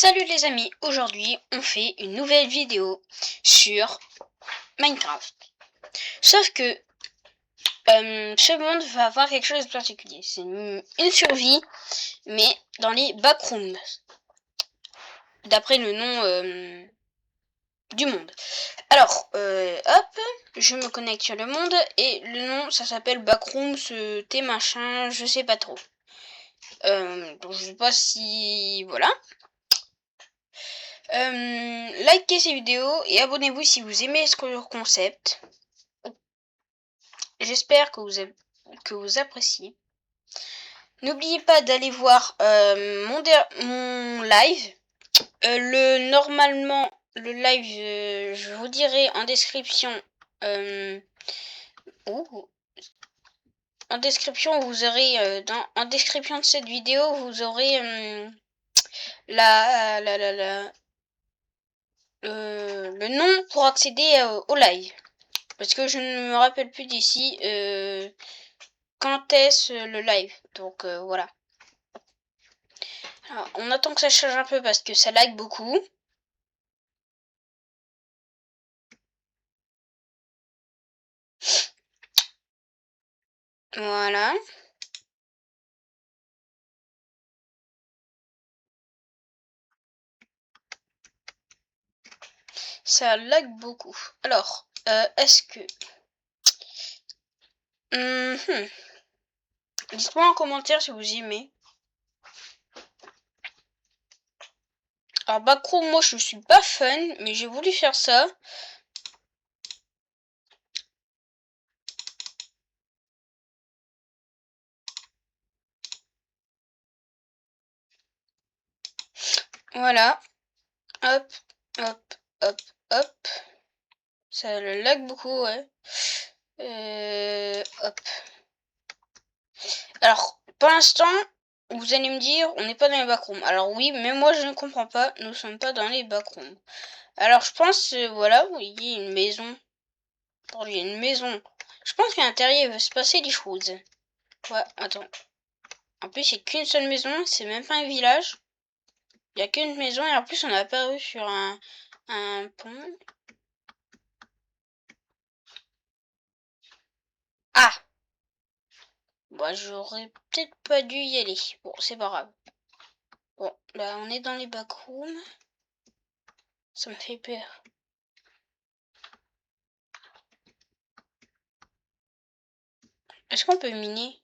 Salut les amis, aujourd'hui on fait une nouvelle vidéo sur Minecraft. Sauf que ce monde va avoir quelque chose de particulier. C'est une survie, mais dans les backrooms. D'après le nom du monde. Alors, hop, je me connecte sur le monde et le nom ça s'appelle Backrooms T machin, je sais pas trop. Donc je sais pas si... Voilà. Likez ces vidéos et abonnez-vous si vous aimez ce concept. J'espère que vous appréciez. N'oubliez pas d'aller voir mon live. Normalement, le live, je vous dirai en description. En description, vous aurez en description de cette vidéo, vous aurez le nom pour accéder au live. Parce que je ne me rappelle plus d'ici quand est-ce le live. Donc voilà. Alors, on attend que ça change un peu parce que ça lag beaucoup. Voilà. Ça lag beaucoup. Alors, est-ce que... Dites-moi en commentaire si vous aimez. Alors, Backroom, moi je suis pas fan, mais j'ai voulu faire ça. Voilà. Hop, hop, hop, hop. Ça le lag beaucoup, ouais. Hop. Alors, pour l'instant, vous allez me dire, on n'est pas dans les backrooms. Alors oui, mais moi je ne comprends pas, nous sommes pas dans les backrooms. Alors je pense, voilà, il y a une maison. Il y a une maison. Je pense qu'à l'intérieur il va se passer des choses. Ouais, attends. En plus, il n'y a qu'une seule maison, c'est même pas un village. Il n'y a qu'une maison et en plus on a apparu sur un pont. Ah! Bah j'aurais peut-être pas dû y aller. Bon, c'est pas grave. Bon, là on est dans les backrooms. Ça me fait peur. Est-ce qu'on peut miner?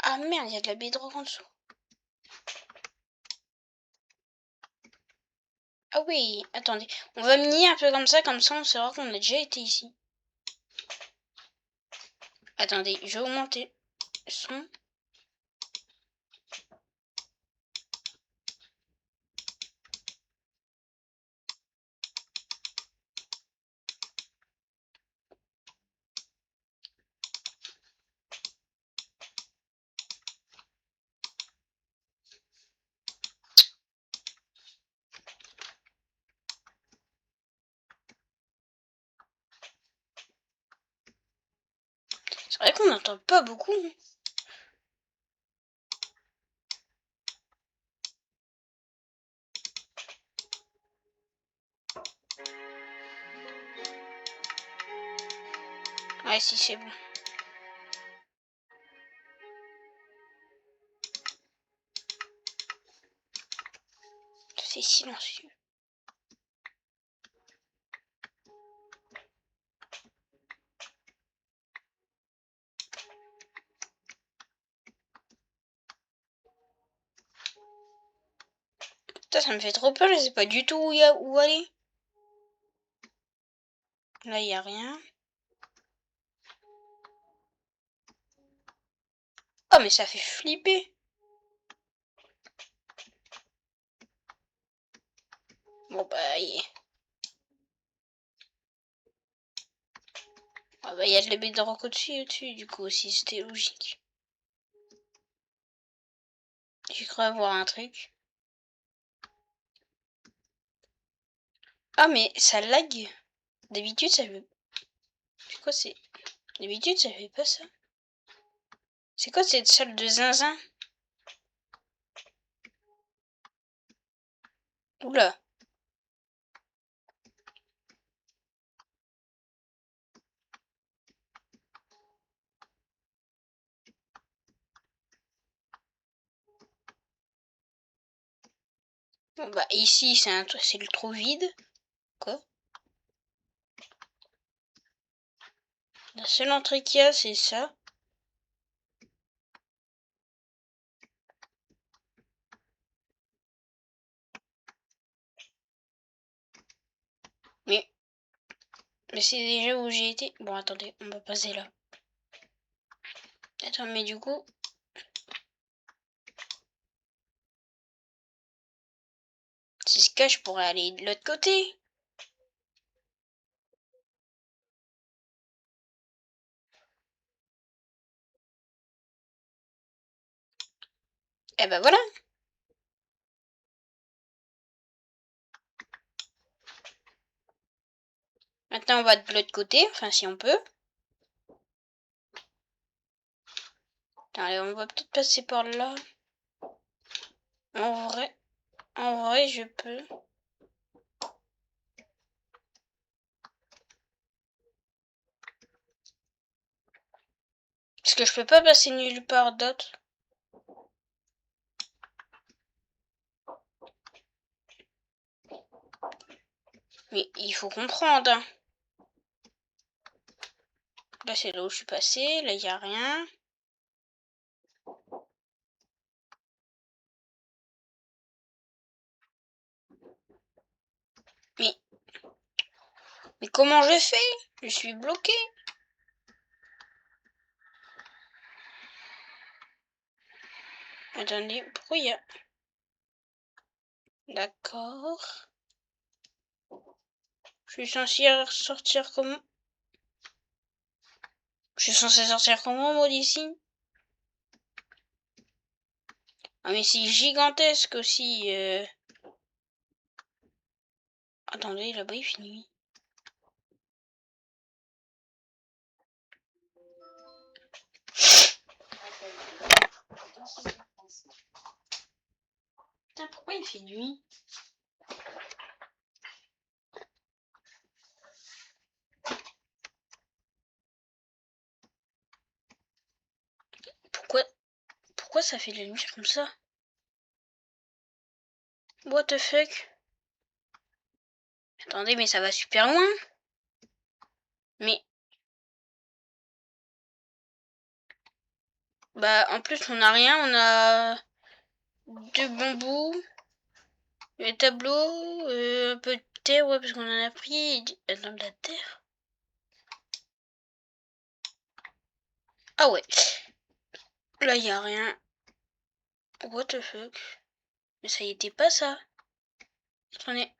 Ah merde, il y a de la bedrock en dessous. Ah oui, attendez. On va miner un peu comme ça on saura qu'on a déjà été ici. Attendez, je vais augmenter le son. C'est vrai qu'on n'entend pas beaucoup. Ouais, si c'est bon. C'est silencieux. Putain, ça me fait trop peur, je sais pas du tout où aller. Là, il y a rien. Oh, mais ça fait flipper. Bon, bah, ah, bah, il y a de la bedrock au-dessus, du coup, aussi, c'était logique. J'ai cru avoir un truc. Ah, mais ça lag. D'habitude, ça fait... C'est quoi, c'est... D'habitude, ça fait pas ça. C'est quoi cette salle de zinzin? Oula. Bon, bah ici c'est le trou vide. Quoi? La seule entrée qu'il y a, c'est ça. Mais c'est déjà où j'ai été. Bon, attendez, on va passer là. Attends, mais du coup... Si se cache, je pourrais aller de l'autre côté. Eh ben voilà. Maintenant, on va de l'autre côté. Enfin, si on peut. Allez, on va peut-être passer par là. En vrai, je peux. Parce que je peux pas passer nulle part d'autre. Mais il faut comprendre. Hein. Là, c'est là où je suis passé. Là, il n'y a rien. Mais comment je fais? Je suis bloqué. Attendez, pourquoi il y a... D'accord. Je suis censé sortir comment? Je suis censé sortir comment, moi, d'ici? Ah, mais c'est gigantesque aussi. Attendez, là-bas, il fait nuit. Putain, pourquoi il fait nuit? Pourquoi ça fait de la lumière comme ça? What the fuck? Attendez, mais ça va super loin. Mais... Bah, en plus, on n'a rien. On a... deux bambous. Le tableau. Un peu de terre, ouais, parce qu'on en a pris. Dans de la terre. Ah ouais. Là, il y a rien. What the fuck? Mais ça y était pas ça. Attendez.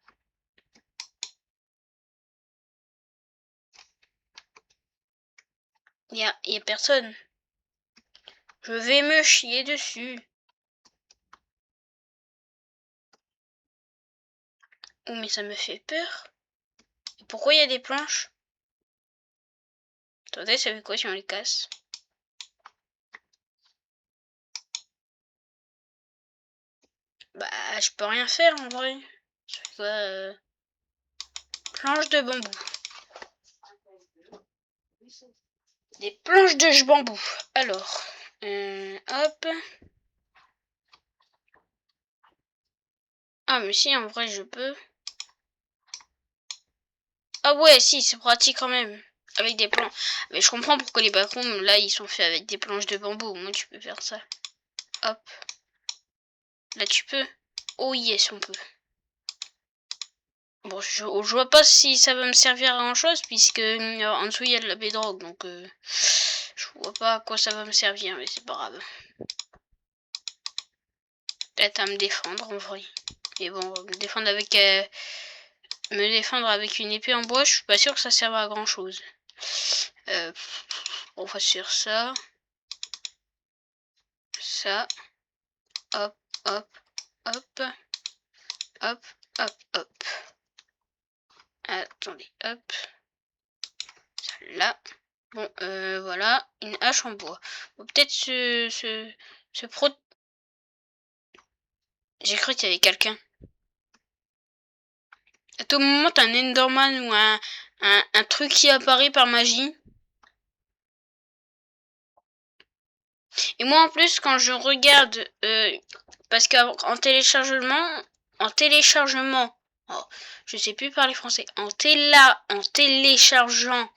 Y a personne. Je vais me chier dessus. Oh, mais ça me fait peur. Et pourquoi il y a des planches? Attendez, ça fait quoi si on les casse? Bah, je peux rien faire en vrai. Ça fait quoi planches de bambou. Des planches de bambou. Alors, hop. Ah, mais si, en vrai, je peux. Ah ouais, si, c'est pratique quand même. Avec des planches. Mais je comprends pourquoi les backrooms, là, ils sont faits avec des planches de bambou. Moi, tu peux faire ça. Hop. Là, tu peux. Oh yes, on peut. Bon, je vois pas si ça va me servir à grand chose, puisque en dessous, il y a de la bedrock. Donc, je vois pas à quoi ça va me servir, mais c'est pas grave. Peut-être à me défendre, en vrai. Mais bon, me défendre avec une épée en bois, je suis pas sûr que ça serve à grand chose. On va sur ça. Ça. Hop, hop, hop. Hop, hop, hop. Attendez, hop. Là. Bon, voilà. Une hache en bois. Bon, peut-être se pro... J'ai cru qu'il y avait quelqu'un. À tout moment, t'as un Enderman ou un truc qui apparaît par magie. Et moi, en plus, quand je regarde, parce qu'en téléchargement, oh, je sais plus parler français, en téléchargeant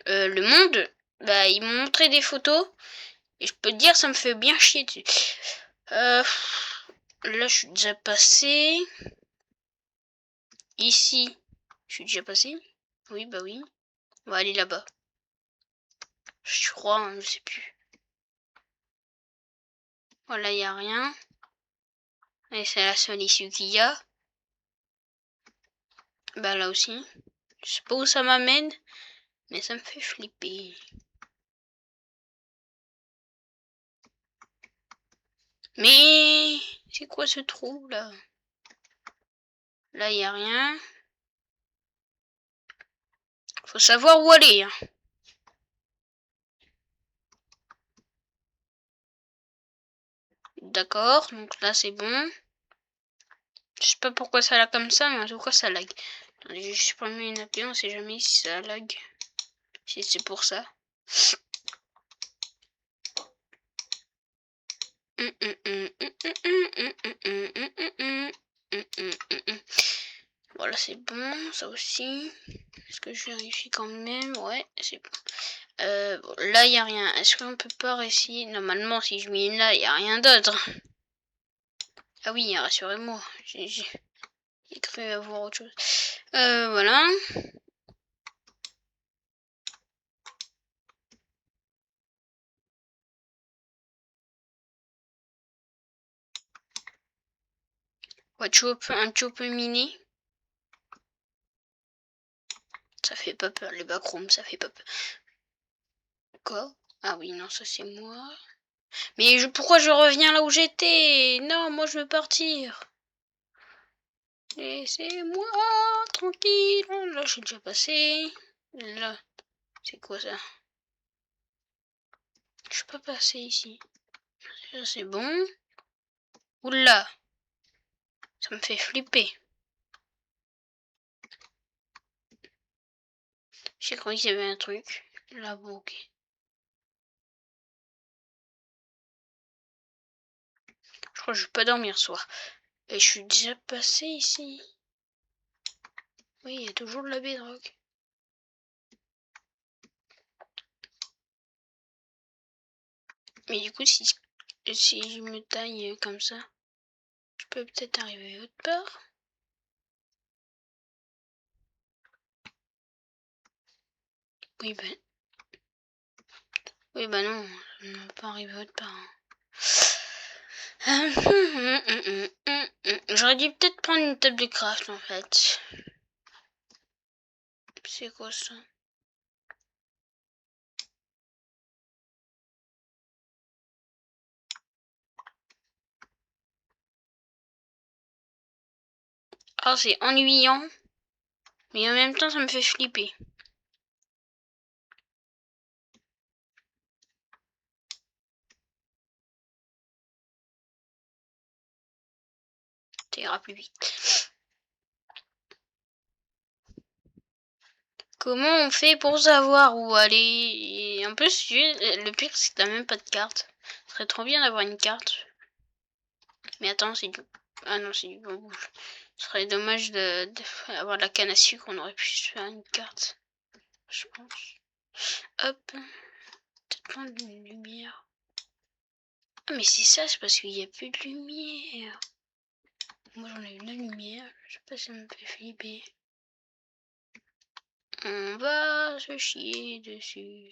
le monde, bah, ils m'ont montré des photos, et je peux te dire, ça me fait bien chier dessus. Là, je suis déjà passé. Ici, je suis déjà passé. Oui, bah oui. On va aller là-bas. Je crois, hein, je sais plus. Voilà, il n'y a rien. Et c'est la seule issue qu'il y a. Bah là aussi. Je sais pas où ça m'amène, mais ça me fait flipper. Mais c'est quoi ce trou là? Là, il n'y a rien. Faut savoir où aller. Hein. D'accord, donc là c'est bon. Je sais pas pourquoi ça lag comme ça, mais en tout cas ça lag. Attendez, je prends une appli, on sait jamais si ça lag. Si c'est pour ça. Voilà, c'est bon, ça aussi. Est-ce que je vérifie quand même? Ouais, c'est bon. Bon, là, il n'y a rien. Est-ce qu'on peut pas réussir? Normalement, si je mets là, il n'y a rien d'autre. Ah oui, rassurez-moi. J'ai cru avoir autre chose. Voilà. Ouais, un peu mini. Ça fait pas peur, les backrooms, ça fait pas peur. Quoi? Ah oui, non, ça c'est moi. Mais pourquoi je reviens là où j'étais? Non, moi je veux partir. Laissez-moi tranquille. Là, je suis déjà passé. Là, c'est quoi ça? Je peux passer ici. Ça, c'est bon. Oula, ça me fait flipper. J'ai cru qu'il y avait un truc. Là, bon, ok. Je crois que je vais pas dormir ce soir. Et je suis déjà passé ici. Oui, il y a toujours de la bedrock. Mais du coup, si je me taille comme ça, je peux peut-être arriver autre part. Oui, ben. Oui, bah non, on ne peut pas arriver autre part. J'aurais dû peut-être prendre une table de craft en fait. C'est quoi ça? Ah, c'est ennuyant. Mais en même temps, ça me fait flipper. Ça ira plus vite. Comment on fait pour savoir où aller? Et en plus, le pire, c'est que t'as même pas de carte. Ce serait trop bien d'avoir une carte. Mais attends, c'est du... Ah non, c'est du bambou. Ce serait dommage d'avoir la canne à sucre. On aurait pu se faire une carte. Je pense. Hop. Peut-être prendre une lumière. Ah mais c'est ça, c'est parce qu'il n'y a plus de lumière. Moi j'en ai une lumière. Je sais pas si ça me fait flipper. On va se chier dessus.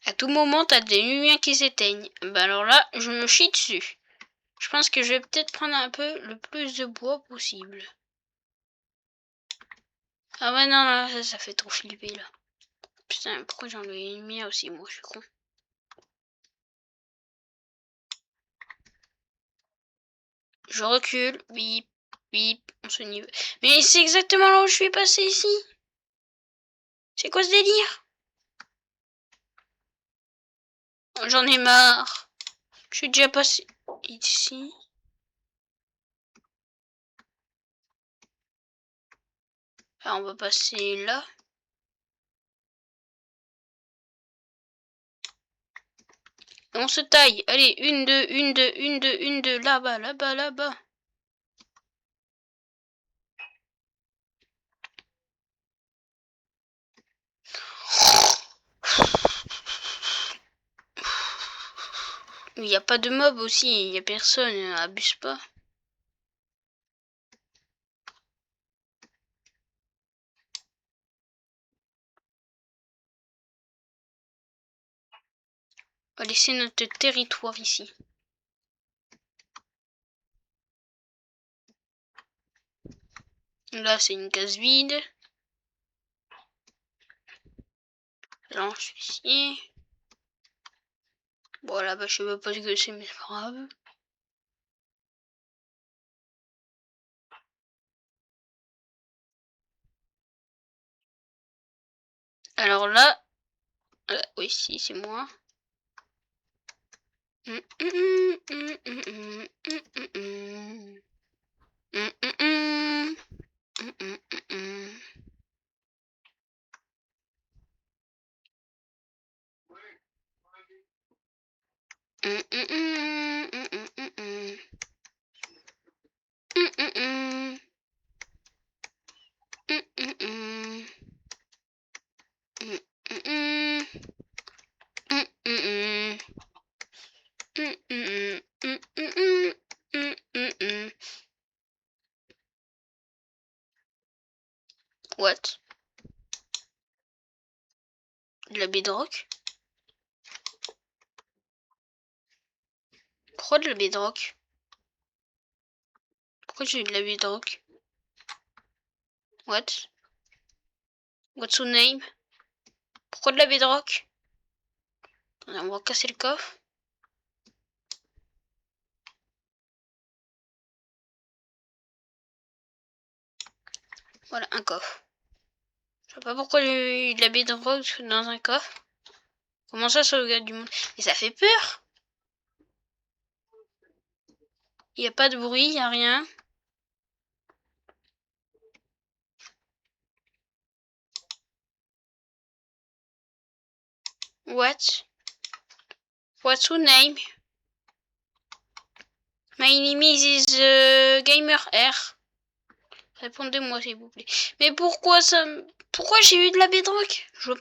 À tout moment, t'as des lumières qui s'éteignent. Bah alors là, je me chie dessus. Je pense que je vais peut-être prendre un peu le plus de bois possible. Ah ouais, non, là, ça fait trop flipper, là. Putain, pourquoi j'ai enlevé les lumières aussi, moi, je suis con. Je recule, bip, bip, on se niveau. Mais c'est exactement là où je suis passé ici. C'est quoi ce délire? J'en ai marre. Je suis déjà passé ici. Alors on va passer là. Et on se taille. Allez, une, deux, là-bas, là-bas, là-bas. Il n'y a pas de mob aussi, il n'y a personne, abuse pas. On va laisser notre territoire ici. Là, c'est une case vide. Là, je suis ici. Bon, là-bas, je sais pas ce que c'est, mais c'est pas grave. Alors là, oui, si, c'est moi. What? De la bedrock? Pourquoi de la bedrock? Pourquoi j'ai de la bedrock? What? What's your name? Pourquoi de la bedrock? On va casser le coffre. Voilà, un coffre. Je sais pas pourquoi il y a de la bedrock dans un coffre. Comment ça, sauvegarde du monde? Et ça fait peur! Il n'y a pas de bruit, il n'y a rien. What? What's your name? My name is Gamer R. Répondez-moi s'il vous plaît. Mais pourquoi ça... Pourquoi j'ai eu de la bedrock? Je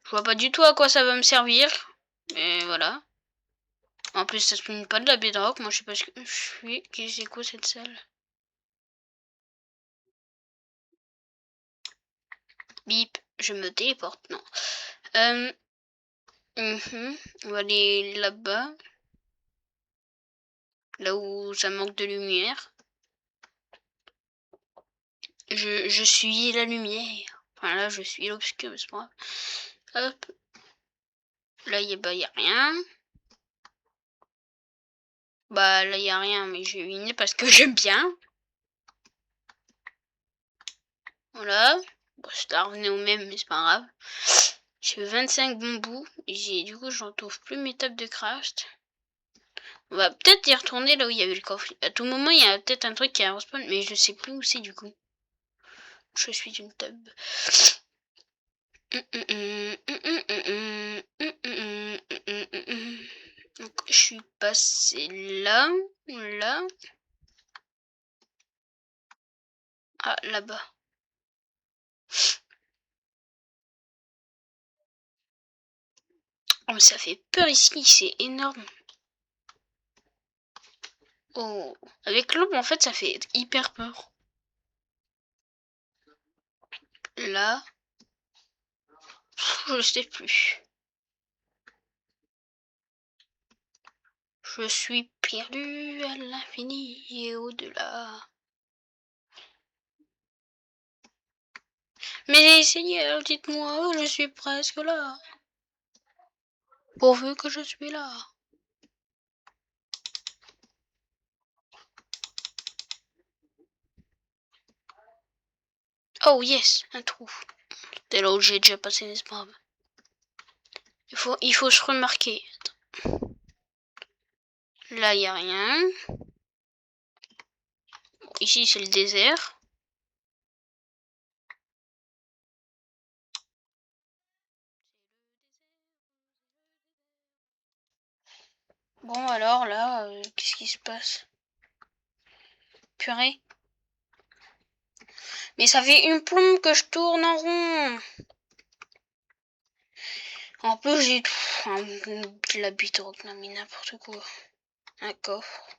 vois pas du tout à quoi ça va me servir. Mais voilà. En plus ça se finit pas de la bedrock. Moi je sais pas ce que je suis. C'est quoi cette salle? Bip. Je me téléporte. Non. On va aller là-bas. Là où ça manque de lumière. Je suis la lumière. Enfin là je suis l'obscur, c'est pas grave. Hop. Là y a rien. Bah là y a rien, mais j'ai une parce que j'aime bien. Voilà. Bon, ça revenait au même, mais c'est pas grave. J'ai 25 bambous. Et du coup, j'en trouve plus mes tables de craft. On va peut-être y retourner là où il y avait le coffre. À tout moment, il y a peut-être un truc qui a respawn, mais je sais plus où c'est du coup. Je suis une table. Donc, je suis passé là. Là. Ah, là-bas. Oh, mais ça fait peur ici, c'est énorme. Oh, avec l'aube, en fait, ça fait hyper peur. Là, je sais plus. Je suis perdu à l'infini et au-delà. Mais Seigneur, dites-moi, je suis presque là. Pourvu que je suis là. Oh yes, un trou. C'est là où j'ai déjà passé, n'est-ce pas? Il faut se remarquer. Là, il n'y a rien. Ici, c'est le désert. Bon, alors là, qu'est-ce qui se passe? Purée. Mais ça fait une plombe que je tourne en rond. En plus, j'ai de la bedrock, non mais n'importe quoi. Un coffre.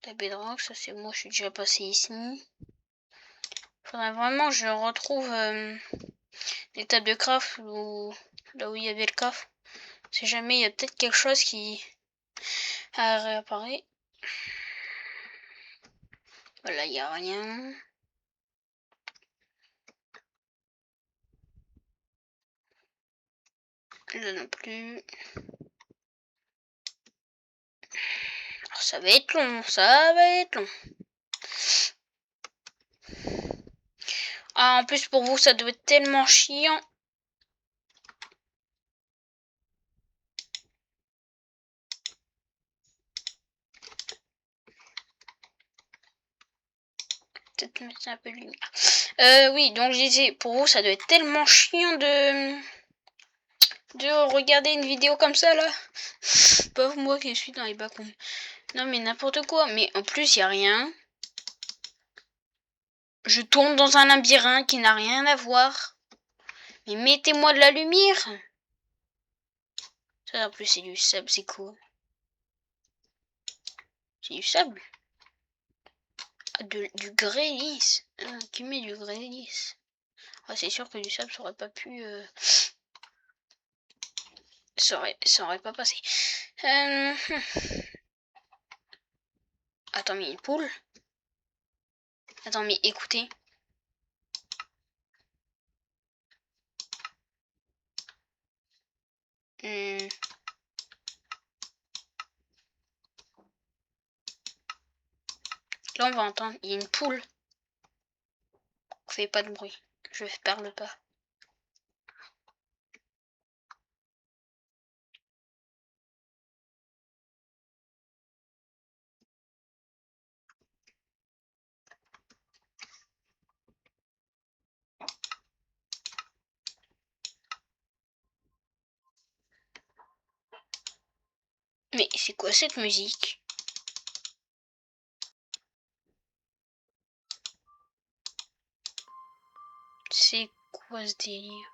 De la bedrock, ça c'est moi, je suis déjà passé ici. Faudrait vraiment que je retrouve les tables de craft là où il y avait le coffre. Si jamais il y a peut-être quelque chose qui a réapparu. Voilà, il n'y a rien. Là non plus. Alors, ça va être long, ça va être long. Ah, en plus pour vous, ça doit être tellement chiant. Peut-être mettre un peu de lumière. Oui, donc je disais, pour vous, ça doit être tellement chiant de regarder une vidéo comme ça, là. Pas moi qui suis dans les bas-fonds. Non, mais n'importe quoi. Mais en plus, il n'y a rien. Je tourne dans un labyrinthe qui n'a rien à voir. Mais mettez-moi de la lumière. Ça, en plus, c'est du sable, c'est quoi? C'est du sable. Ah, du grès lisse. Ah, qui met du grès lisse? Ah, c'est sûr que du sable, ça aurait pas pu... Ça aurait pas passé. Attends, mais une poule? Attends, mais écoutez. Là, on va entendre. Il y a une poule. Fais pas de bruit. Je parle pas. Mais c'est quoi cette musique? C'est quoi ce délire?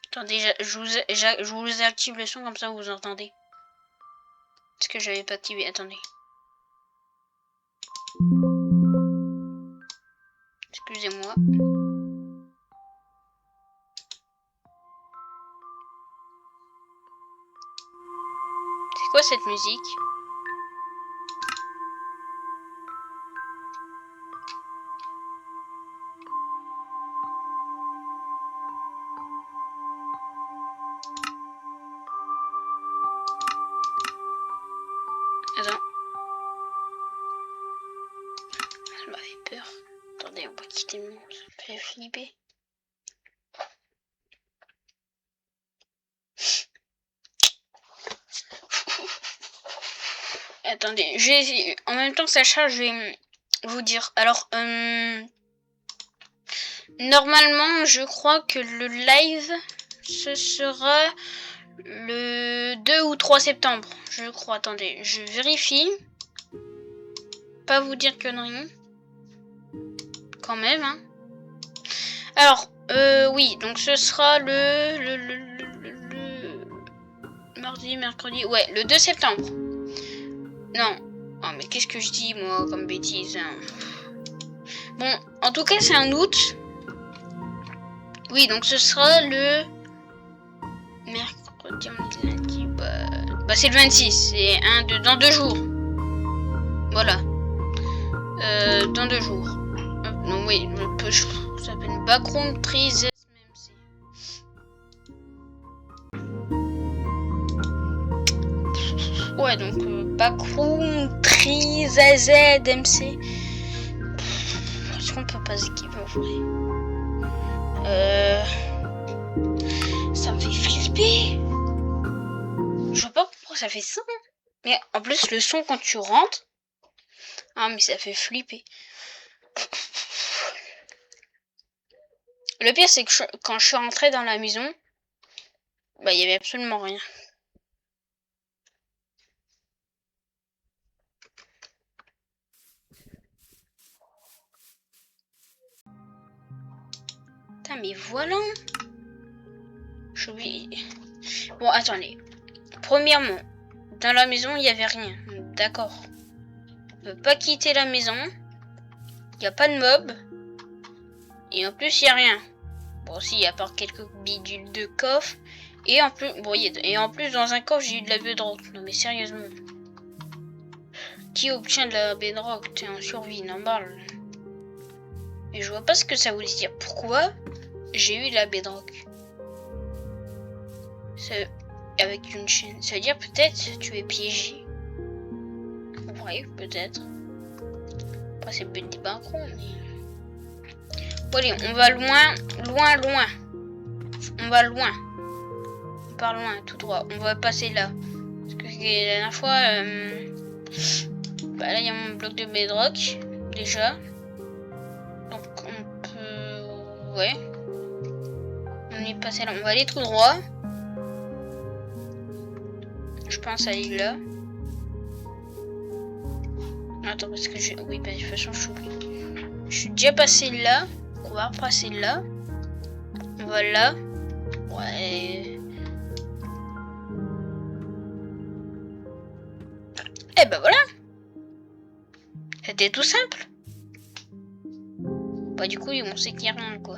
Attendez, je vous active le son comme ça vous entendez. Parce que j'avais pas activé. Attendez. Excusez-moi. C'est quoi cette musique? Attends. Ça m'a fait peur. Attendez, on va quitter le monde. Ça me fait flipper. Attendez, je vais essayer. En même temps que ça charge, je vais vous dire. Alors, normalement, je crois que le live, ce sera le 2 ou 3 septembre. Je crois. Attendez, je vérifie. Pas vous dire conneries. Quand même, hein. Alors, oui, donc ce sera le mardi, mercredi. Ouais, le 2 septembre. Non. Oh, mais qu'est-ce que je dis, moi, comme bêtise, hein. Bon, en tout cas, c'est un août. Oui, donc ce sera le mercredi, lundi. Bah c'est le 26. C'est dans 2 jours. Voilà. Dans 2 jours. Non, oui, ça s'appelle Backroom Trees MMC. Ouais, donc Backroom Trees MMC. Est-ce qu'on peut pas skipper en vrai? Ça me fait flipper. flipper. Je vois pas pourquoi ça fait ça. Mais en plus, le son quand tu rentres. Ah, mais ça fait flipper. Le pire, c'est que quand je suis rentrée dans la maison, bah, il y avait absolument rien. Putain, mais voilà. Bon, attendez. Premièrement, dans la maison, il n'y avait rien. D'accord. On peut pas quitter la maison. Il n'y a pas de mob. Et en plus, il n'y a rien. Bon, si, il y a part quelques bidules de coffre. Et en plus, bon, et en plus, dans un coffre, j'ai eu de la bedrock. Non, mais sérieusement. Qui obtient de la bedrock? T'es en survie, normal. Et je vois pas ce que ça veut dire. Pourquoi j'ai eu de la bedrock? Avec une chaîne. Ça veut dire peut-être tu es piégé. Ouais, peut-être. Après, c'est peut-être des barons, mais... Bon, allez, on va loin. On va loin. On part loin, tout droit. On va passer là. Parce que la dernière fois... Bah là, il y a mon bloc de bedrock. Déjà. Donc, on peut... Ouais. On est passé là. On va aller tout droit. Je pense aller là. Attends, parce que je... Oui, bah, de toute façon, je t'oublie. Je suis déjà passé là. On va repasser là. On va là. Ouais. Et ben voilà. C'était tout simple. Bah du coup, on sait qu'il n'y a rien, quoi.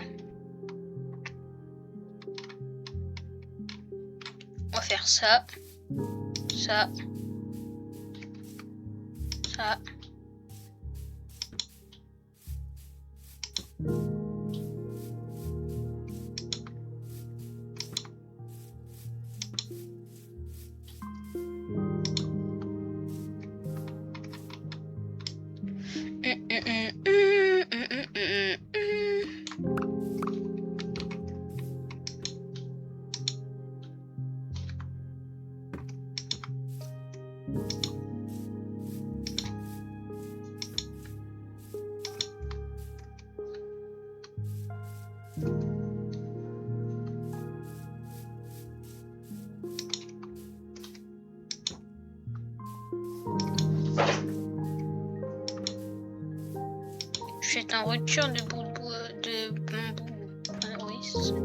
On va faire ça. Ça. Ça. Je suis en rupture de bambou. Ah, oui, c'est ça.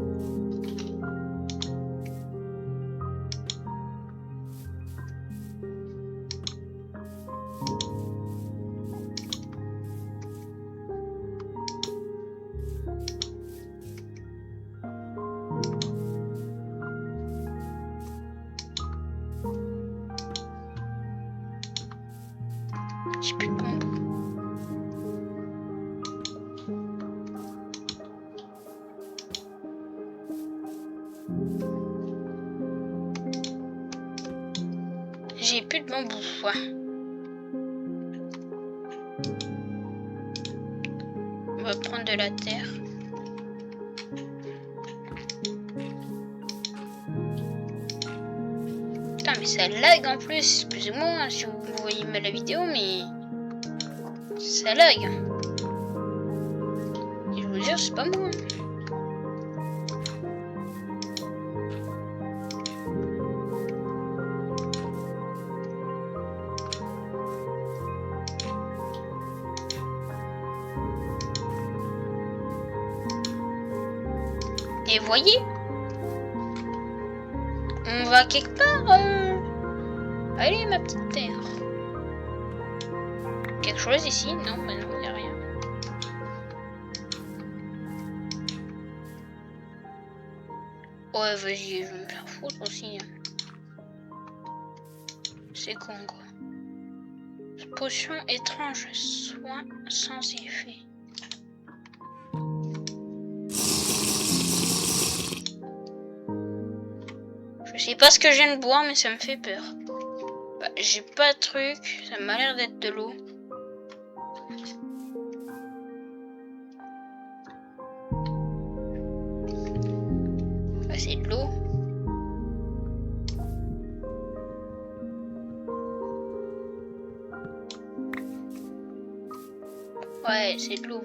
J'ai plus de bambou. J'ai plus de bambou. Ouais. On va prendre de la terre. Putain, mais ça lag en plus. Excusez-moi si vous voyez mal la vidéo, mais ça lag. Et je vous jure, c'est pas moi. Et voyez, on va quelque part. Allez, ma petite terre. Quelque chose ici? Non, bah non, il n'y a rien. Ouais, vas-y, je vais me faire foutre aussi. C'est con, quoi. Potion étrange, soin sans effet. Je sais pas ce que je viens de boire, mais ça me fait peur. Bah, j'ai pas de truc, ça m'a l'air d'être de l'eau. Bah, c'est de l'eau. Ouais, c'est de l'eau.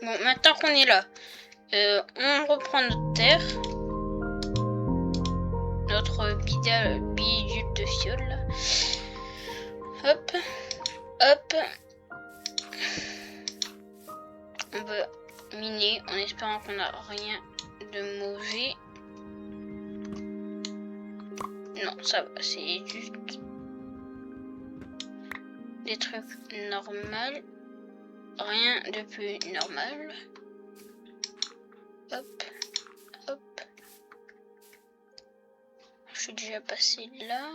Bon, maintenant qu'on est là, on reprend notre terre. Notre bidule de fiole là. Hop, hop. On va miner en espérant qu'on n'a rien de mauvais. Non, ça va, c'est juste des trucs normaux. Rien de plus normal. Hop, hop. Je suis déjà passé là.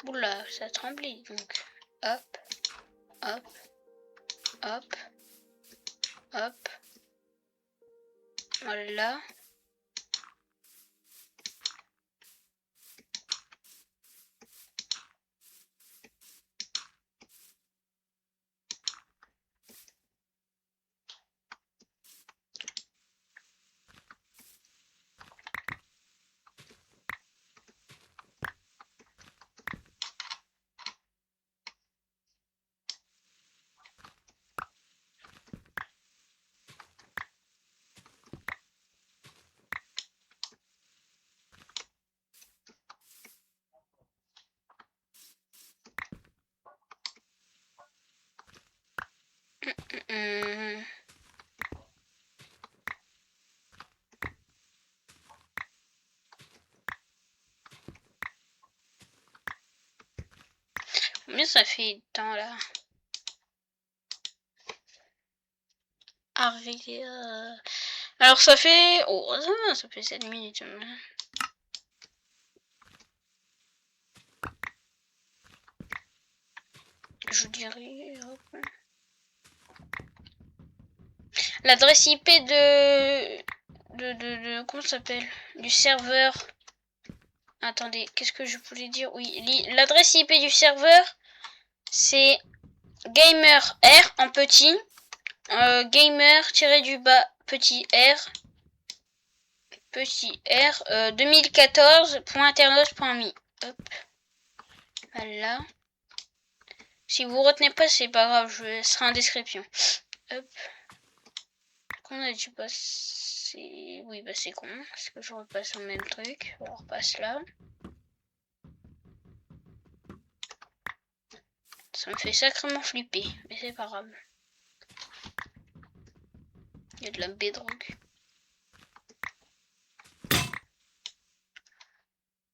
Oula, ça a tremblé donc. Hop, hop, hop, hop. Voilà. Combien ça fait de temps là? Alors ça fait... Oh, ça fait 7 minutes. Je dirais... L'adresse IP de comment ça s'appelle? Du serveur. Attendez, qu'est-ce que je voulais dire? Oui, l'adresse IP du serveur, c'est gamer R en petit. Gamer-du-bas petit R. Petit R 2014.internet.me. Hop. Voilà. Si vous retenez pas, c'est pas grave, ce sera en description. Hop. Qu'on a dû passer. Oui, bah c'est con. Parce que je repasse au même truc. On repasse là. Ça me fait sacrément flipper. Mais c'est pas grave. Il y a de la bedrock.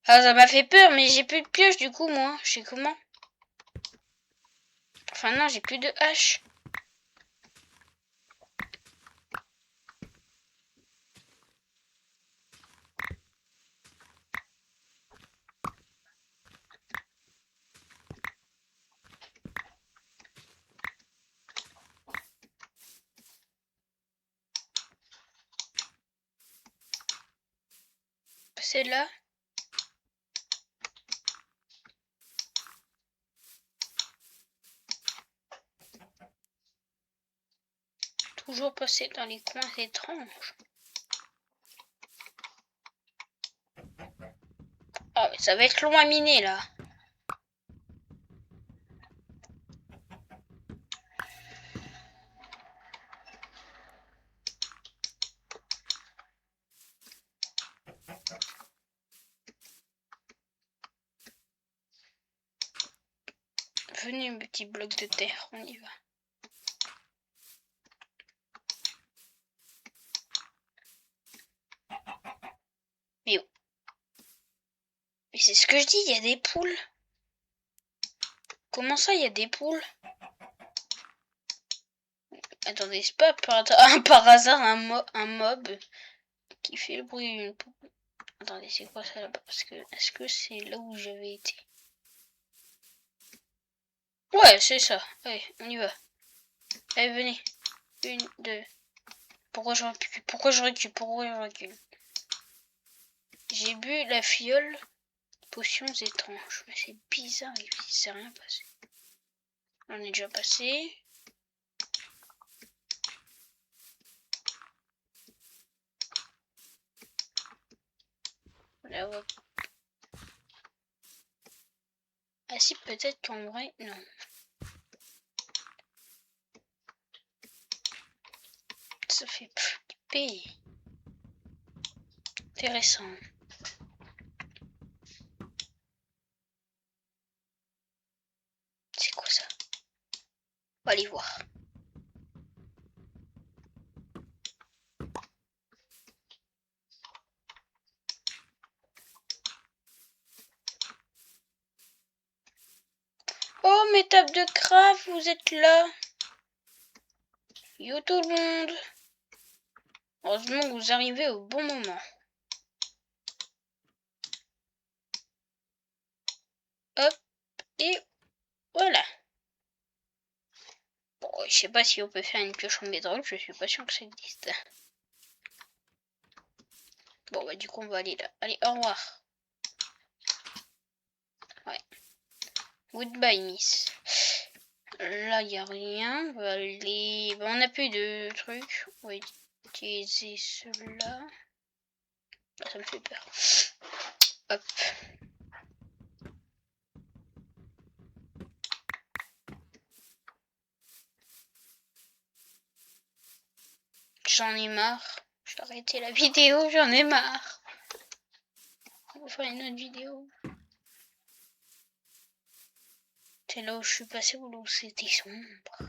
Ah, ça m'a fait peur, mais j'ai plus de pioche du coup, moi. Je sais comment. Enfin, non, j'ai plus de hache. C'est là. Toujours passer dans les coins étranges. Ah, mais ça va être long à miner là. Venez, petit bloc de terre, on y va. Mais c'est ce que je dis, il y a des poules. Comment ça, il y a des poules? Attendez, c'est pas par hasard un mob qui fait le bruit d'une poule. Attendez, c'est quoi ça là-bas? Parce que est-ce que c'est là où j'avais été? Ouais, c'est ça. Allez, on y va. Allez, venez. 1, 2. Pourquoi je recule? Pourquoi je recule? Pourquoi je recule? J'ai bu la fiole. Potions étranges. Mais c'est bizarre, il s'est rien passé. On est déjà passé. Là, hop. Ah si, peut-être qu'en vrai, non. Ça fait flipper. Intéressant. C'est quoi ça? On va aller voir. Oh, mes tables de craft, vous êtes là. Yo tout le monde. Heureusement que vous arrivez au bon moment. Hop, et voilà. Bon, je sais pas si on peut faire une pioche en pétrole, je suis pas sûr que ça existe. Bon, bah du coup, on va aller là. Allez, au revoir. Ouais. Goodbye, miss. Là, il n'y a rien. On va aller... Bon, on n'a plus de trucs. On va utiliser cela. Ah, ça me fait peur. Hop. J'en ai marre. Je vais arrêter la vidéo, j'en ai marre. On va faire une autre vidéo. C'est là où je suis passé ou là où c'était sombre.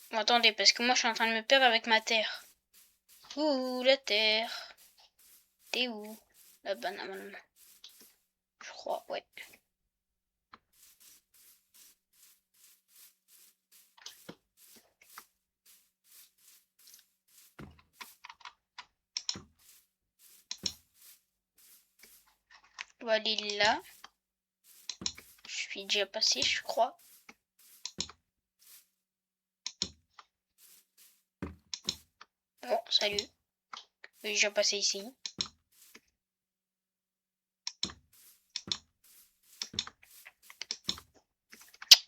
Bon, attendez, parce que moi je suis en train de me perdre avec ma terre. Ouh, la terre. T'es où? Là-bas, normalement. Je crois, ouais. On va aller là. Je suis déjà passé, je crois. Bon, salut. Je suis déjà passé ici.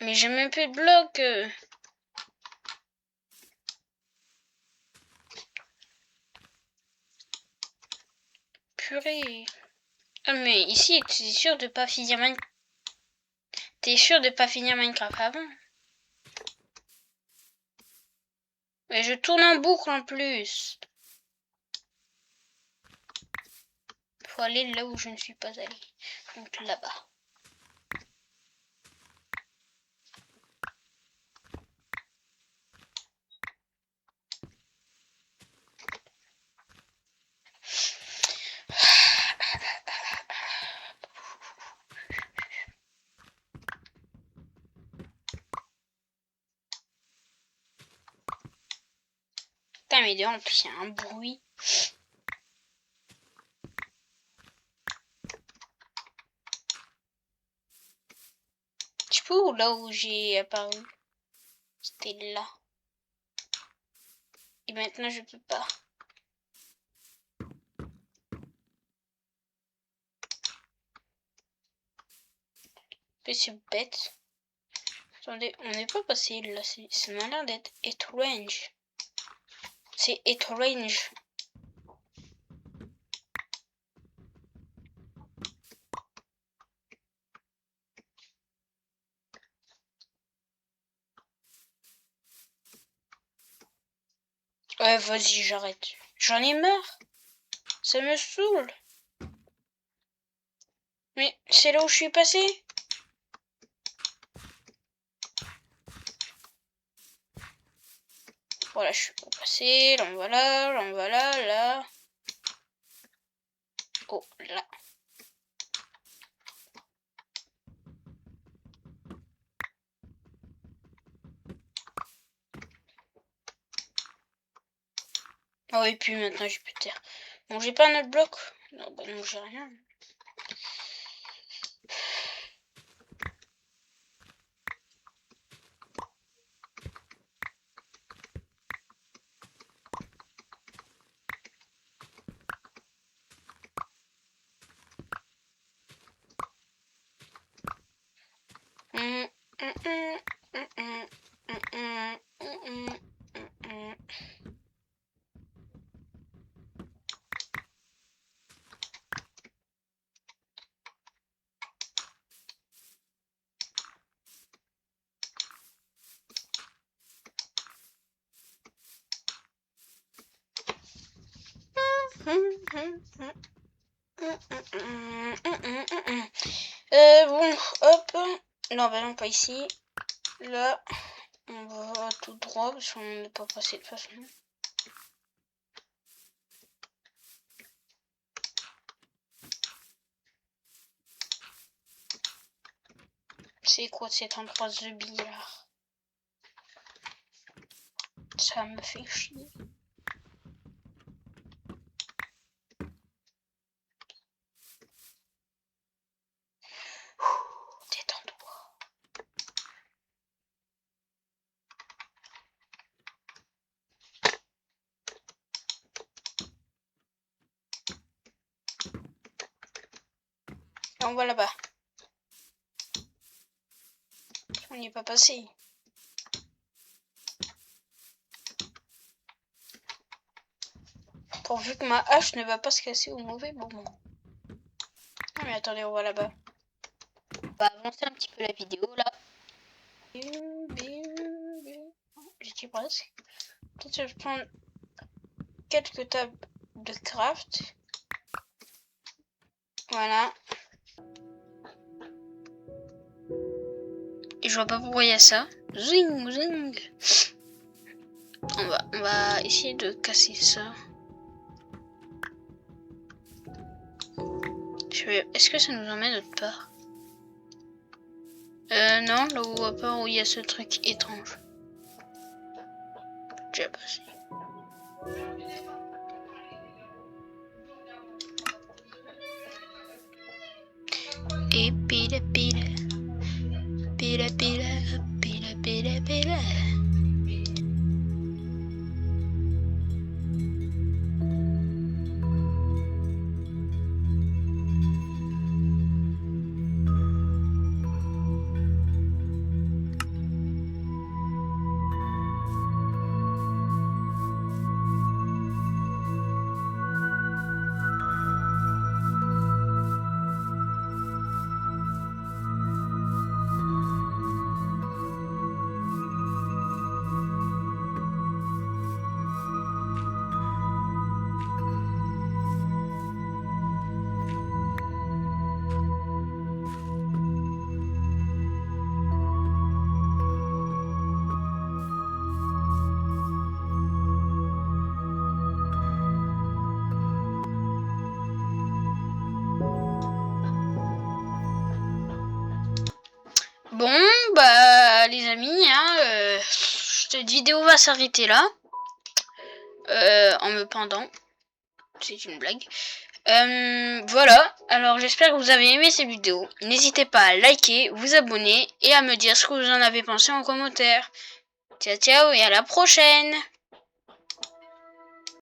Mais j'ai même plus de blocs. Purée. Ah, mais ici, t'es sûr de pas finir Minecraft? T'es sûr de pas finir Minecraft avant? Mais je tourne en boucle en plus. Faut aller là où je ne suis pas allé. Donc là-bas. Putain, mais dehors, en plus, il y a un bruit. Tu peux où là où j'ai apparu? C'était là. Et maintenant, je peux pas. Mais c'est bête. Attendez, on n'est pas passé là. Ça m'a l'air d'être étrange. C'est étrange. Ouais, vas-y, j'arrête. J'en ai marre. Ça me saoule. Mais c'est là où je suis passé. Voilà, je suis pas passé. Là, on va là. Là, on va là. Là. Oh, là. Oh, et puis maintenant, j'ai plus de terre. Bon, j'ai pas un autre bloc. Non, bah non, j'ai rien. Bon, hop. Non, bah non, pas ici. Là, on va tout droit parce qu'on n'est pas passé de toute façon. C'est quoi cet endroit de billard? Ça me fait chier. Détends-toi. Et on va là-bas. On n'y est pas passé. Pourvu que ma hache ne va pas se casser au mauvais moment. Ah mais attendez, on va là-bas. On va avancer un petit peu la vidéo là. J'y presque. Peut-être que je prends quelques tables de craft. Voilà. Et je vois pas pourquoi il y a ça. Zing, zing. On va essayer de casser ça. Est-ce que ça nous emmène autre part? Non, là où à part où il y a ce truc étrange. Déjà passé. Et pile pile. Pile pile. Pile pile pile. Bon, bah les amis, hein, cette vidéo va s'arrêter là. En me pendant. C'est une blague. Voilà, alors j'espère que vous avez aimé cette vidéo. N'hésitez pas à liker, vous abonner et à me dire ce que vous en avez pensé en commentaire. Ciao ciao et à la prochaine!